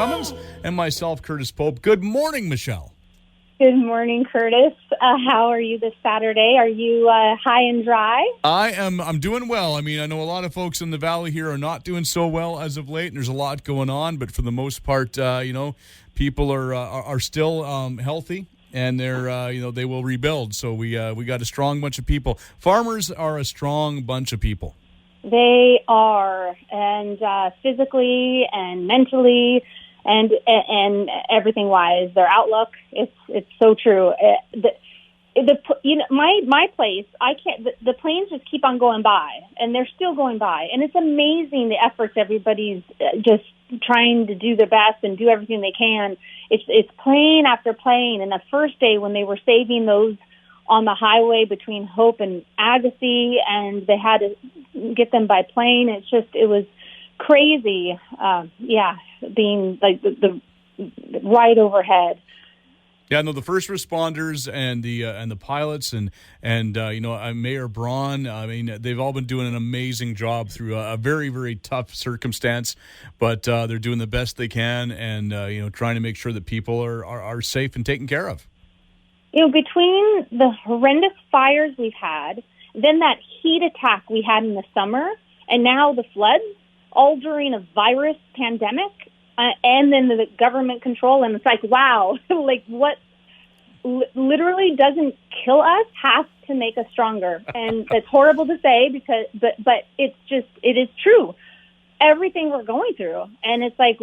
Cummins, and myself, Curtis Pope. Good morning, Michele. Good morning, Curtis. How are you this Saturday? Are you high and dry? I'm doing well. I mean, I know a lot of folks in the valley here are not doing so well as of late, and there's a lot going on. But for the most part, people are still healthy, and they're they will rebuild. So we got a strong bunch of people. Farmers are a strong bunch of people. They are, and physically and mentally. And everything wise, their outlook, it's so true. My place, I can't. The planes just keep on going by, and they're still going by, and it's amazing the efforts everybody's just trying to do their best and do everything they can. It's plane after plane, and the first day when they were saving those on the highway between Hope and Agassiz, and they had to get them by plane. It was crazy. Being like the right overhead. Yeah, no, the first responders and the pilots and Mayor Braun. I mean, they've all been doing an amazing job through a very, very tough circumstance, but they're doing the best they can and trying to make sure that people are safe and taken care of. Between the horrendous fires we've had, then that heat attack we had in the summer, and now the floods, all during a virus pandemic. And then the government control, and it's like, wow, like what literally doesn't kill us has to make us stronger. And that's horrible to say but it is true. Everything we're going through, and it's like,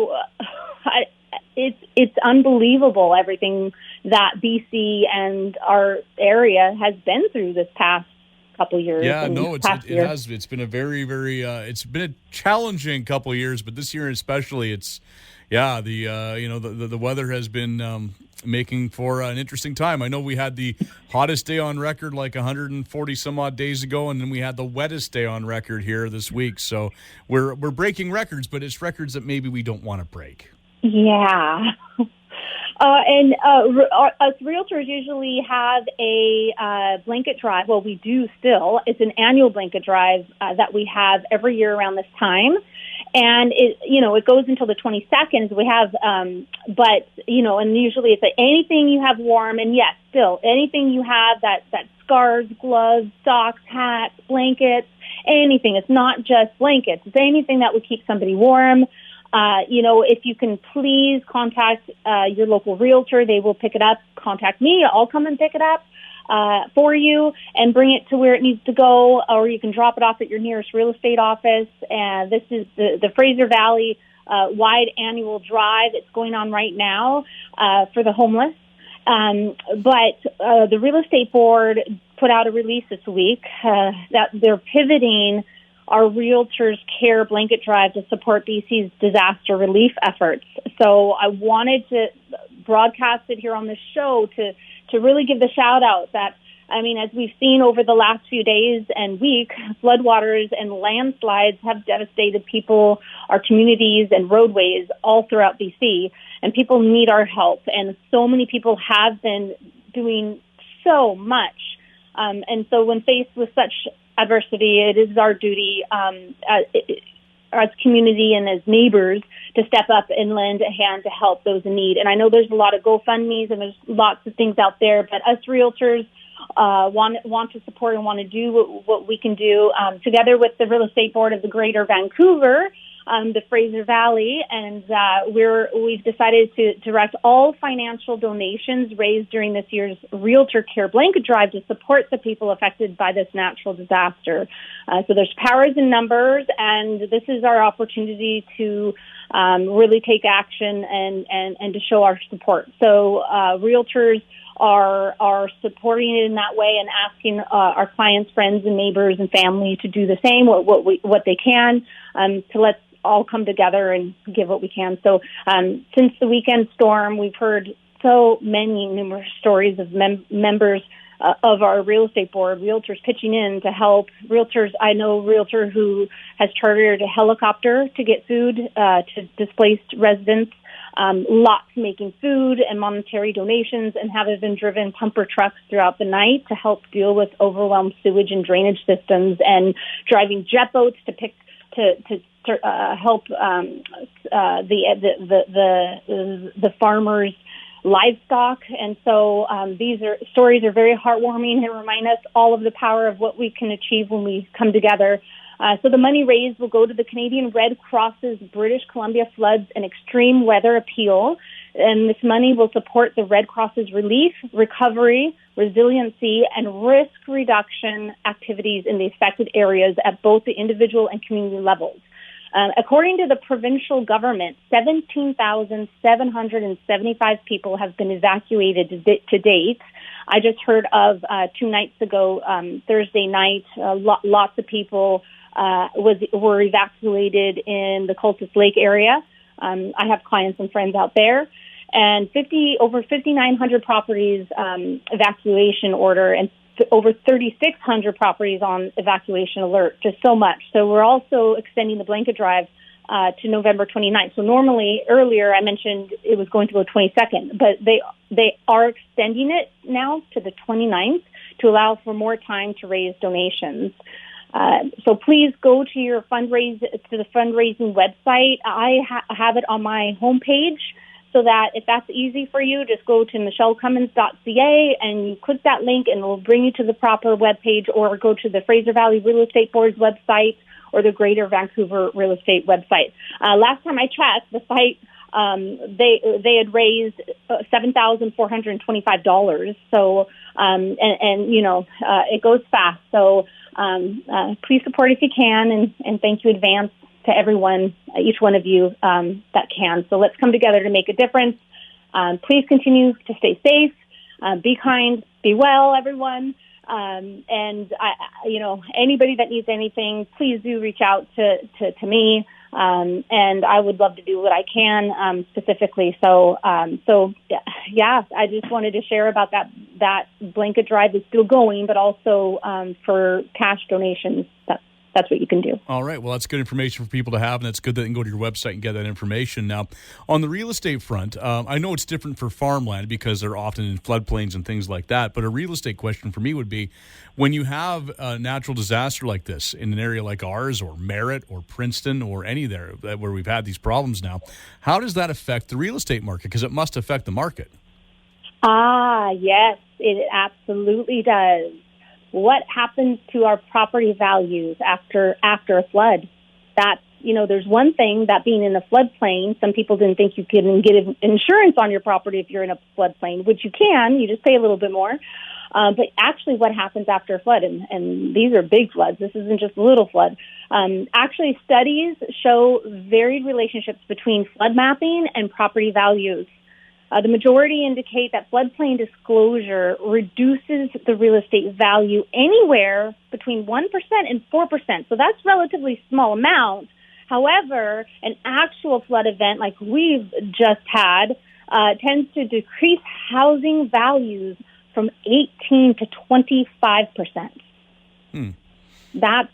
it's unbelievable everything that BC and our area has been through this past couple years. Yeah, no, it has. It's been a very, very. It's been a challenging couple of years, but this year especially, the weather has been making for an interesting time. I know we had the hottest day on record like 140 some odd days ago, and then we had the wettest day on record here this week. So we're breaking records, but it's records that maybe we don't want to break. Yeah. Us realtors usually have a blanket drive. Well, we do still. It's an annual blanket drive that we have every year around this time. And it goes until the 22nd. We have, and usually it's anything you have warm, and yes, still anything you have that scarves, gloves, socks, hats, blankets, anything. It's not just blankets. It's anything that would keep somebody warm. If you can please contact your local realtor, they will pick it up. Contact me. I'll come and pick it up for you and bring it to where it needs to go, or you can drop it off at your nearest real estate office. And this is the Fraser Valley wide annual drive. It's going on right now for the homeless. But the real estate board put out a release this week that they're pivoting our Realtors Care Blanket Drive to support BC's disaster relief efforts. So I wanted to broadcast it here on the show to really give the shout out that, I mean, as we've seen over the last few days and week, floodwaters and landslides have devastated people, our communities and roadways all throughout BC, and people need our help. And so many people have been doing so much. And so when faced with such adversity, it is our duty as community and as neighbors to step up and lend a hand to help those in need. And I know there's a lot of GoFundMes and there's lots of things out there, but us realtors want to support and want to do what we can do together with the Real Estate Board of the Greater Vancouver, the Fraser Valley, and we've decided to direct all financial donations raised during this year's Realtor Care Blanket Drive to support the people affected by this natural disaster. So there's powers in numbers, and this is our opportunity to really take action and to show our support. So realtors are supporting it in that way and asking our clients, friends, and neighbors and family to do the same, what they can, to let's all come together and give what we can. So since the weekend storm, we've heard so many numerous stories of members of our real estate board, realtors pitching in to help. Realtors, I know a realtor who has chartered a helicopter to get food to displaced residents, lots making food and monetary donations, and have even driven pumper trucks throughout the night to help deal with overwhelmed sewage and drainage systems, and driving jet boats to help the farmers' livestock. And so these stories are very heartwarming and remind us all of the power of what we can achieve when we come together. So the money raised will go to the Canadian Red Cross's British Columbia Floods and Extreme Weather Appeal. And this money will support the Red Cross's relief, recovery, resiliency, and risk reduction activities in the affected areas at both the individual and community levels. According to the provincial government, 17,775 people have been evacuated to date. I just heard of 2 nights ago, Thursday night, lots of people were evacuated in the Cultus Lake area. I have clients and friends out there. And over 5,900 properties evacuation order, and over 3,600 properties on evacuation alert, just so much. So we're also extending the blanket drive to November 29th. So normally, earlier I mentioned it was going to go 22nd, but they are extending it now to the 29th to allow for more time to raise donations. So please go to the fundraising website. I have it on my homepage, so that if that's easy for you, just go to michelecummins.ca and you click that link and it will bring you to the proper webpage, or go to the Fraser Valley Real Estate Board's website or the Greater Vancouver Real Estate website. Last time I checked, the site, they had raised $7,425. So, it goes fast. So, please support if you can, and thank you in advance to everyone, each one of you that can. So let's come together to make a difference. Please continue to stay safe, be kind, be well, everyone. And anybody that needs anything, please do reach out to me. And I would love to do what I can specifically. So I just wanted to share about that blanket drive is still going, but also for cash donations. That's what you can do. All right. Well, that's good information for people to have, and it's good that they can go to your website and get that information. Now, on the real estate front, I know it's different for farmland because they're often in floodplains and things like that, but a real estate question for me would be, when you have a natural disaster like this in an area like ours or Merritt or Princeton or any there where we've had these problems now, how does that affect the real estate market? Because it must affect the market. Yes, it absolutely does. What happens to our property values after a flood? That's, there's one thing that being in a floodplain, some people didn't think you could get insurance on your property if you're in a floodplain, which you can. You just pay a little bit more. But actually what happens after a flood, and these are big floods, this isn't just a little flood. Actually, studies show varied relationships between flood mapping and property values. The majority indicate that floodplain disclosure reduces the real estate value anywhere between 1% and 4%. So that's relatively small amount. However, an actual flood event like we've just had tends to decrease housing values from 18 to 25%. That's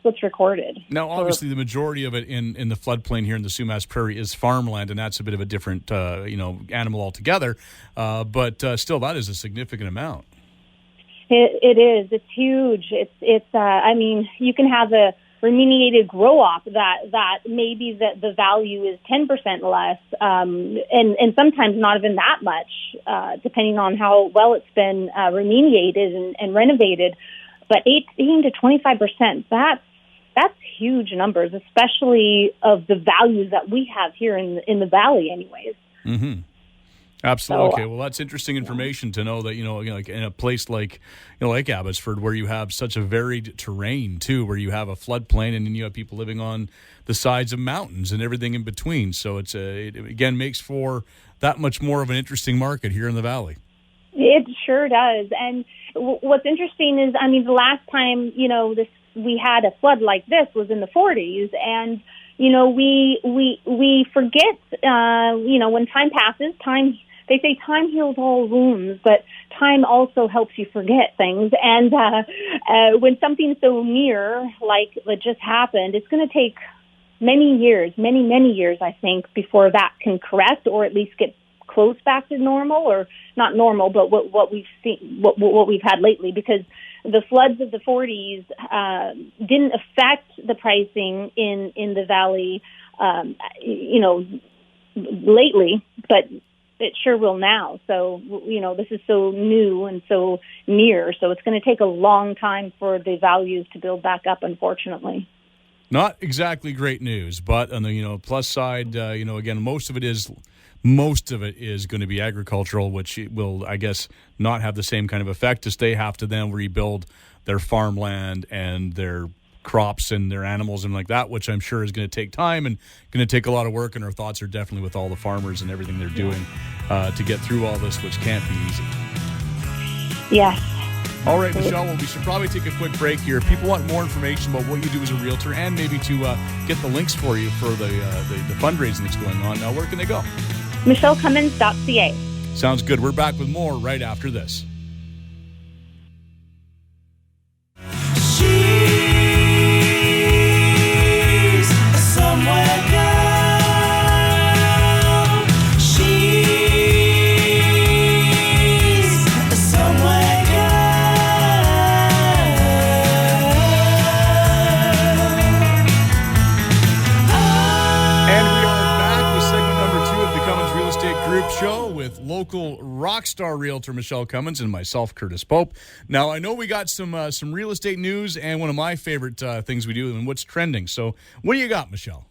what's recorded. Now, obviously, the majority of it in the floodplain here in the Sumas Prairie is farmland, and that's a bit of a different, animal altogether. But still, that is a significant amount. It is. It's huge. It's. You can have a remediated grow-op that maybe the value is 10% less, and sometimes not even that much, depending on how well it's been remediated and renovated. But 18 to 25%, that's huge numbers, especially of the values that we have here in the valley anyways. Mm-hmm. Absolutely. Okay. Well, that's interesting information to know that, like in a place like Abbotsford, where you have such a varied terrain too, where you have a floodplain and then you have people living on the sides of mountains and everything in between. So it again makes for that much more of an interesting market here in the valley. It sure does. And what's interesting is, the last time, we had a flood like this was in the 40s, and, we forget, when time passes, they say time heals all wounds, but time also helps you forget things. And when something's so near, like what just happened, it's going to take many years, I think, before that can correct or at least get close back to normal, or not normal, but what we've seen, what we've had lately, because the floods of the 40s didn't affect the pricing in the valley, lately, but it sure will now. So, this is so new and so near. So it's going to take a long time for the values to build back up, unfortunately. Not exactly great news, but on the plus side, again, most of it is going to be agricultural, which will, I guess, not have the same kind of effect as they have to then rebuild their farmland and their crops and their animals and like that, which I'm sure is going to take time and going to take a lot of work. And our thoughts are definitely with all the farmers and everything they're doing to get through all this, which can't be easy. Yes. All right, Michele, well, we should probably take a quick break here. If people want more information about what you do as a realtor and maybe to get the links for you for the fundraising that's going on, where can they go? michelecummins.ca. Sounds good. We're back with more right after this. Show with local rock star realtor Michele Cummins and myself, Curtis Pope. Now, I know we got some real estate news and one of my favorite things we do and what's trending. So what do you got, Michele?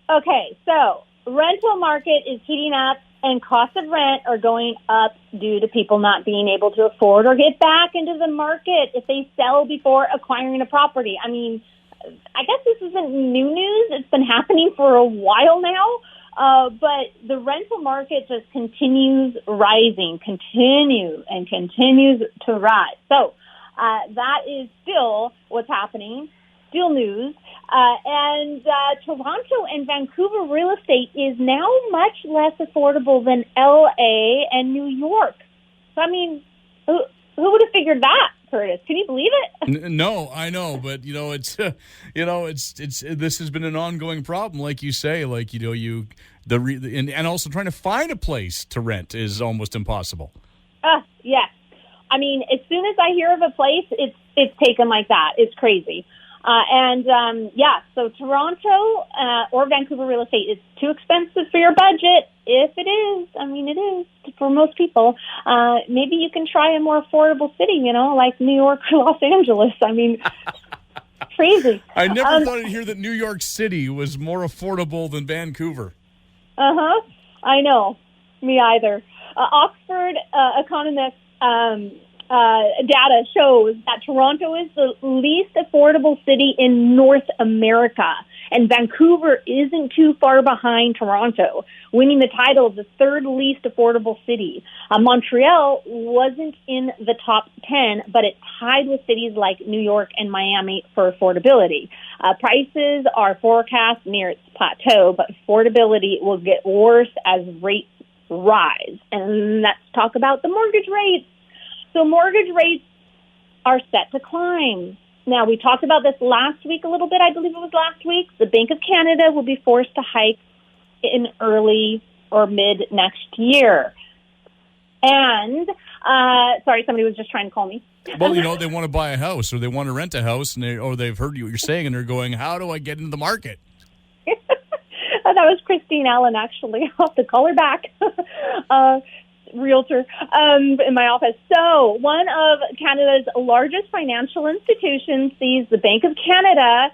Okay, so rental market is heating up and costs of rent are going up due to people not being able to afford or get back into the market if they sell before acquiring a property. I mean, I guess this isn't new news. It's been happening for a while now. But the rental market just continues rising, continues to rise. So that is still what's happening, still news. And Toronto and Vancouver real estate is now much less affordable than L.A. and New York. So, I mean, who would have figured that? Curtis, can you believe it? No, I know, but it's this has been an ongoing problem, like you say, and also trying to find a place to rent is almost impossible. Yes, I mean, as soon as I hear of a place, it's taken like that. It's crazy. So Toronto or Vancouver real estate is too expensive for your budget. If it is, I mean, it is for most people. Maybe you can try a more affordable city, like New York or Los Angeles. I mean, crazy. I never thought I'd hear that New York City was more affordable than Vancouver. I know. Me either. Oxford economists data shows that Toronto is the least affordable city in North America, and Vancouver isn't too far behind Toronto, winning the title of the third least affordable city. Montreal wasn't in the top 10, but it tied with cities like New York and Miami for affordability. Prices are forecast near its plateau, but affordability will get worse as rates rise. And let's talk about the mortgage rates. So mortgage rates are set to climb. Now, we talked about this last week a little bit. I believe it was last week. The Bank of Canada will be forced to hike in early or mid next year. And, sorry, somebody was just trying to call me. Well, they want to buy a house or they want to rent a house, or they've heard what you're saying, and they're going, how do I get into the market? That was Christine Allen, actually. I'll have to call her back. Realtor in my office. So one of Canada's largest financial institutions sees the Bank of Canada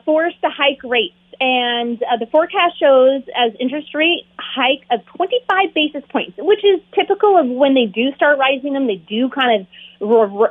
forced to hike rates. And the forecast shows as interest rate hike of 25 basis points, which is typical of when they do start rising them. They do kind of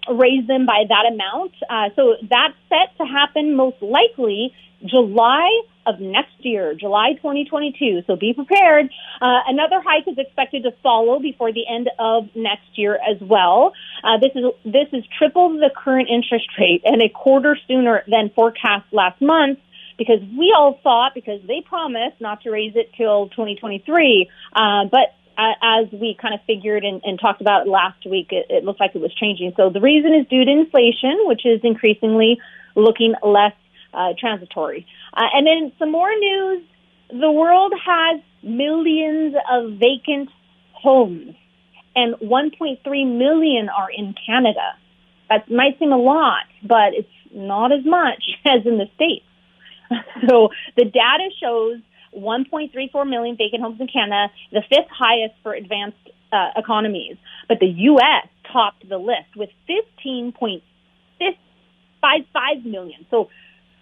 raise them by that amount. So that's set to happen most likely July of next year, July 2022. So be prepared. Another hike is expected to follow before the end of next year as well. This is triple the current interest rate and a quarter sooner than forecast last month, because we all thought, because they promised not to raise it till 2023. But as we kind of figured and talked about last week, it looked like it was changing. So the reason is due to inflation, which is increasingly looking less transitory. And then some more news. The world has millions of vacant homes, and 1.3 million are in Canada. That might seem a lot, but it's not as much as in the States. So the data shows 1.34 million vacant homes in Canada, the fifth highest for advanced economies. But the U.S. topped the list with 15.55 million, so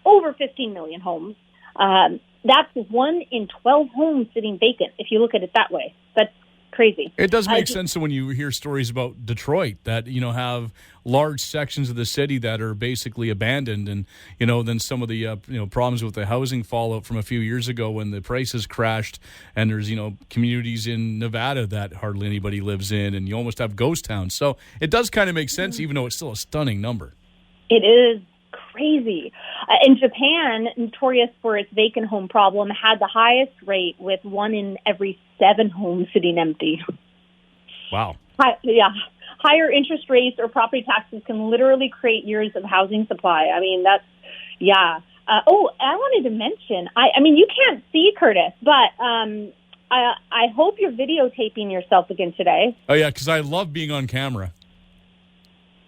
over 15 million homes. That's 1 in 12 homes sitting vacant, if you look at it that way. That's crazy. It does make sense when you hear stories about Detroit that, have large sections of the city that are basically abandoned. And, then some of the, problems with the housing fallout from a few years ago when the prices crashed, and there's, communities in Nevada that hardly anybody lives in, and you almost have ghost towns. So it does kind of make sense, even though it's still a stunning number. It is crazy. In Japan, notorious for its vacant home problem, had the highest rate with 1 in every 7 homes sitting empty. Wow. Higher interest rates or property taxes can literally create years of housing supply. I mean, that's, I wanted to mention, I mean, you can't see Curtis, but I hope you're videotaping yourself again today. Oh, yeah, because I love being on camera.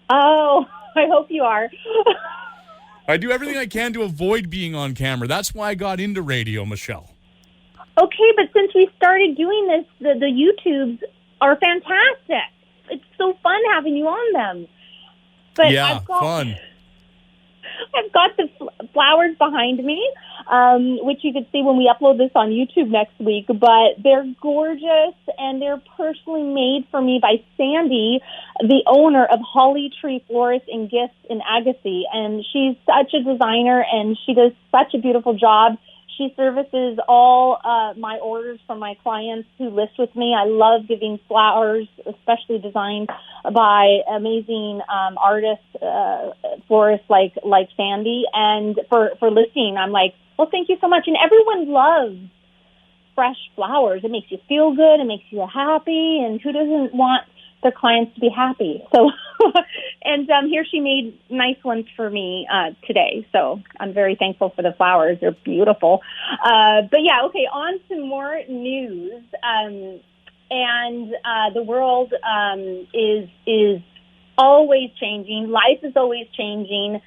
Oh, I hope you are. I do everything I can to avoid being on camera. That's why I got into radio, Michele. Okay, but since we started doing this, the YouTubes are fantastic. It's so fun having you on them. But yeah, fun. I've got the flowers behind me, which you could see when we upload this on YouTube next week. But they're gorgeous, and they're personally made for me by Sandy, the owner of Holly Tree Florist and Gifts in Agassiz. And she's such a designer, and she does such a beautiful job. She services all my orders from my clients who list with me. I love giving flowers, especially designed by amazing artists, florists like Sandy. And for listing, I'm like, well, thank you so much. And everyone loves fresh flowers. It makes you feel good. It makes you happy. And who doesn't want their clients to be happy? So, and here she made nice ones for me today. So I'm very thankful for the flowers. They're beautiful. But yeah, okay, on to more news. And the world is always changing. Life is always changing.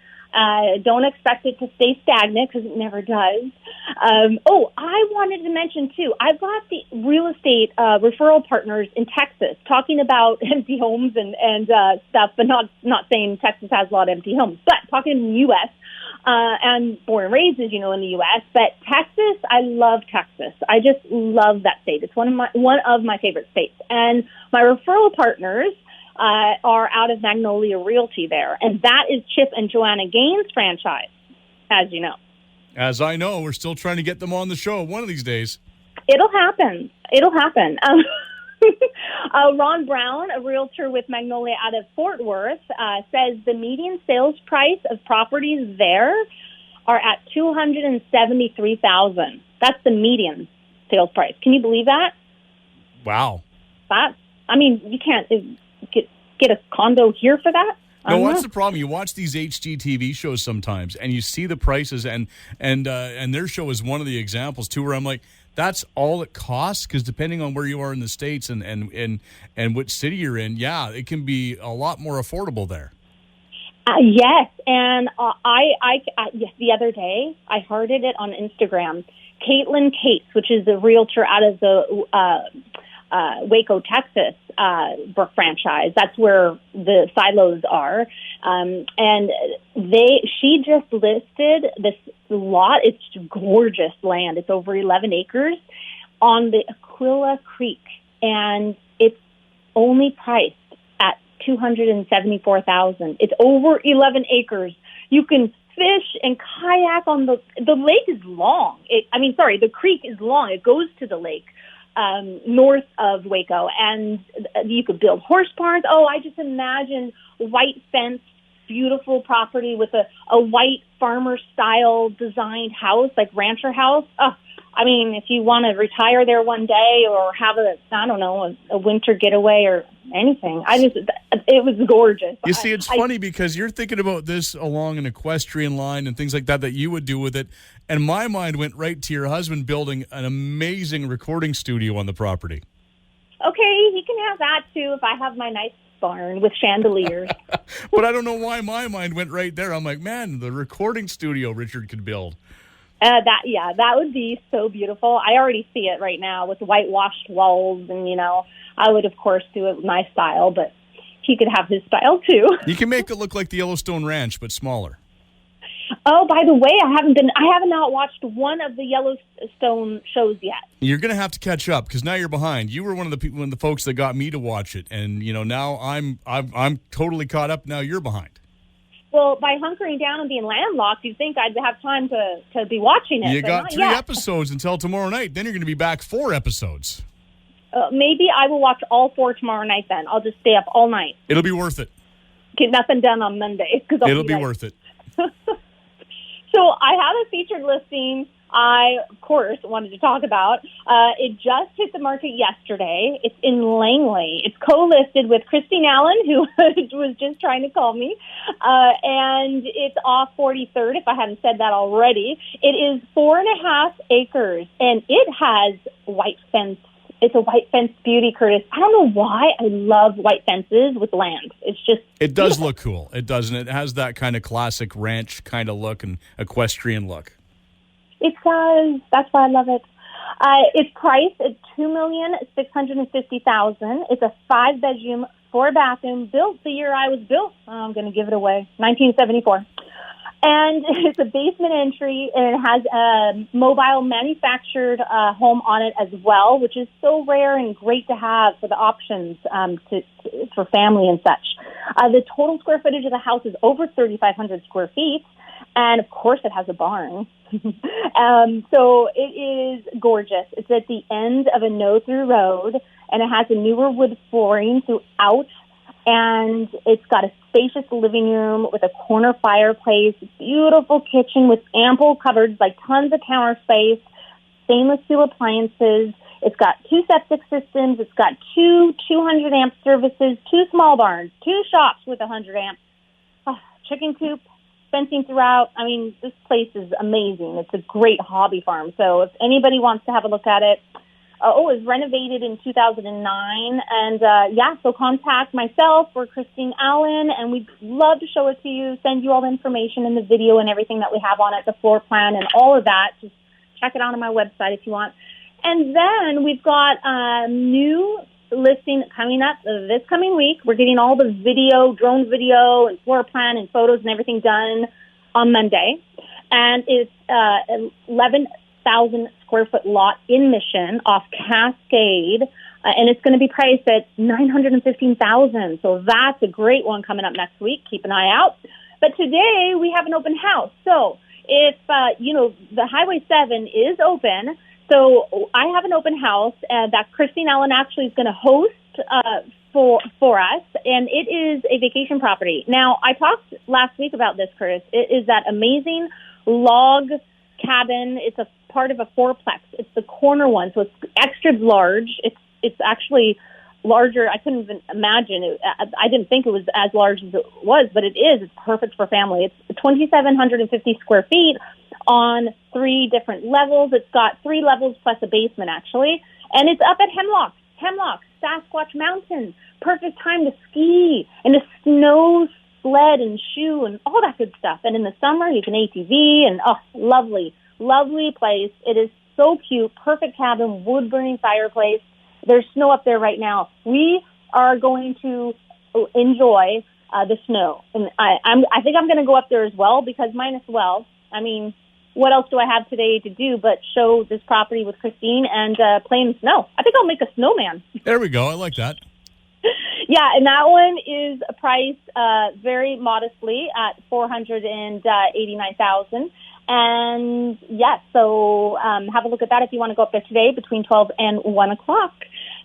Don't expect it to stay stagnant because it never does. I wanted to mention, too, I've got the real estate referral partners in Texas talking about empty homes and stuff, but not saying Texas has a lot of empty homes, but talking in the U.S. And born and raised, as you know, in the U.S. But Texas, I love Texas. I just love that state. It's one of my favorite states. And my referral partners are out of Magnolia Realty there. And that is Chip and Joanna Gaines' franchise, as you know. As I know, we're still trying to get them on the show one of these days. It'll happen. Ron Brown, a realtor with Magnolia out of Fort Worth, says the median sales price of properties there are at $273,000. That's the median sales price. Can you believe that? Wow. You can't get a condo here for that. No, what's the problem? You watch these HGTV shows sometimes, and you see the prices, and their show is one of the examples too, where I'm like, that's all it costs, because depending on where you are in the States and which city you're in, yeah, it can be a lot more affordable there. Yes, and the other day I hearted it on Instagram. Caitlin Cates, which is a realtor out of the Waco, Texas franchise. That's where the silos are. And she just listed this lot. It's gorgeous land. It's over 11 acres on the Aquila Creek, and it's only priced at $274,000. It's over 11 acres. You can fish and kayak on the lake is long. The creek is long. It goes to the lake. North of Waco, and you could build horse barns. Oh, I just imagine white fence, beautiful property with a white farmer-style designed house, like rancher house. Oh, if you want to retire there one day or have a winter getaway or anything, it was gorgeous. You see, it's funny because you're thinking about this along an equestrian line and things like that you would do with it. And my mind went right to your husband building an amazing recording studio on the property. Okay, he can have that too if I have my nice barn with chandeliers. But I don't know why my mind went right there. I'm like, man, the recording studio Richard could build. That would be so beautiful. I already see it right now with whitewashed walls, and I would of course do it my style, but he could have his style too. You can make it look like the Yellowstone Ranch, but smaller. Oh, by the way, I have not watched one of the Yellowstone shows yet. You're going to have to catch up because now you're behind. You were one of the people, one of the folks that got me to watch it, and now I'm totally caught up. Now you're behind. Well, by hunkering down and being landlocked, you'd think I'd have time to be watching it. You but got 3 yet. episodes until tomorrow night. Then you're going to be back 4 episodes. Maybe I will watch all 4 tomorrow night. Then I'll just stay up all night. It'll be worth it. Get nothing done on Monday because it'll be worth it. So I have a featured listing I, of course, wanted to talk about. It just hit the market yesterday. It's in Langley. It's co-listed with Christine Allen, who was just trying to call me. And it's off 43rd, if I hadn't said that already. It is 4.5 acres, and it has white fence. It's a white fence beauty, Curtis. I don't know why I love white fences with land. It's just it does look cool. It does, and it has that kind of classic ranch kind of look and equestrian look. It does. That's why I love it. It's priced at $2,650,000. It's a 5-bedroom, 4-bathroom, built the year I was built. Oh, I'm going to give it away. 1974. And it's a basement entry, and it has a mobile manufactured home on it as well, which is so rare and great to have for the options for family and such. The total square footage of the house is over 3,500 square feet, and of course it has a barn. So it is gorgeous. It's at the end of a no-through road, and it has a newer wood flooring throughout. And it's got a spacious living room with a corner fireplace, beautiful kitchen with ample cupboards, like tons of counter space, stainless steel appliances. It's got 2 septic systems. It's got 2 200-amp services, 2 small barns, 2 shops with 100 amps, chicken coop, fencing throughout. I mean, this place is amazing. It's a great hobby farm. So if anybody wants to have a look at it, it was renovated in 2009, and so contact myself or Christine Allen, and we'd love to show it to you, send you all the information and the video and everything that we have on it, the floor plan and all of that. Just check it out on my website if you want. And then we've got a new listing coming up this coming week. We're getting all the drone video and floor plan and photos and everything done on Monday, and it's 11,000 square foot lot in Mission off Cascade, and it's going to be priced at $915,000. So that's a great one coming up next week. Keep an eye out. But today we have an open house. So if the Highway 7 is open, so I have an open house that Christine Allen actually is going to host for us, and it is a vacation property. Now, I talked last week about this, Curtis. It is that amazing log cabin. It's a part of a fourplex. It's the corner one, so it's extra large. It's actually larger. I couldn't even imagine it. I didn't think it was as large as it was, but it is. It's perfect for family. It's 2,750 square feet on 3 different levels. It's got 3 levels plus a basement, actually, and it's up at Hemlock, Sasquatch Mountain. Perfect time to ski and to snow sled and shoe and all that good stuff. And in the summer, you can ATV and lovely place. It is so cute. Perfect cabin, wood burning fireplace. There's snow up there right now. We are going to enjoy the snow, and I think I'm going to go up there as well because mine as well. I mean, what else do I have today to do but show this property with Christine and play in the snow? I think I'll make a snowman. There we go. I like that. Yeah, and that one is priced very modestly at $489,000. And yes, so have a look at that if you want to go up there today between 12 and 1 o'clock.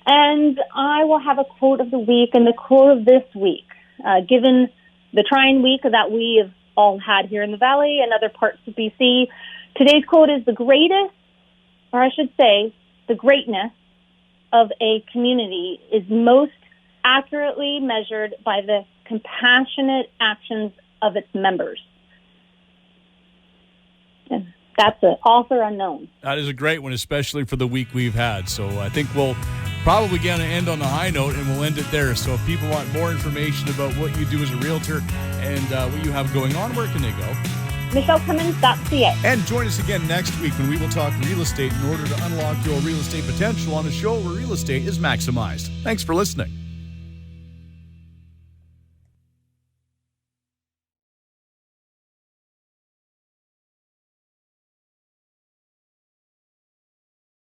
And I will have a quote of the week, and the quote of this week, given the trying week that we have all had here in the Valley and other parts of BC, today's quote is the greatest, or I should say, the greatness of a community is most accurately measured by the compassionate actions of its members. And that's an author unknown. That is a great one, especially for the week we've had. So I think we'll probably going to end on a high note, and we'll end it there. So if people want more information about what you do as a realtor and what you have going on, where can they go? michelecummins.ca. And join us again next week when we will talk real estate in order to unlock your real estate potential on a show where real estate is maximized. Thanks for listening.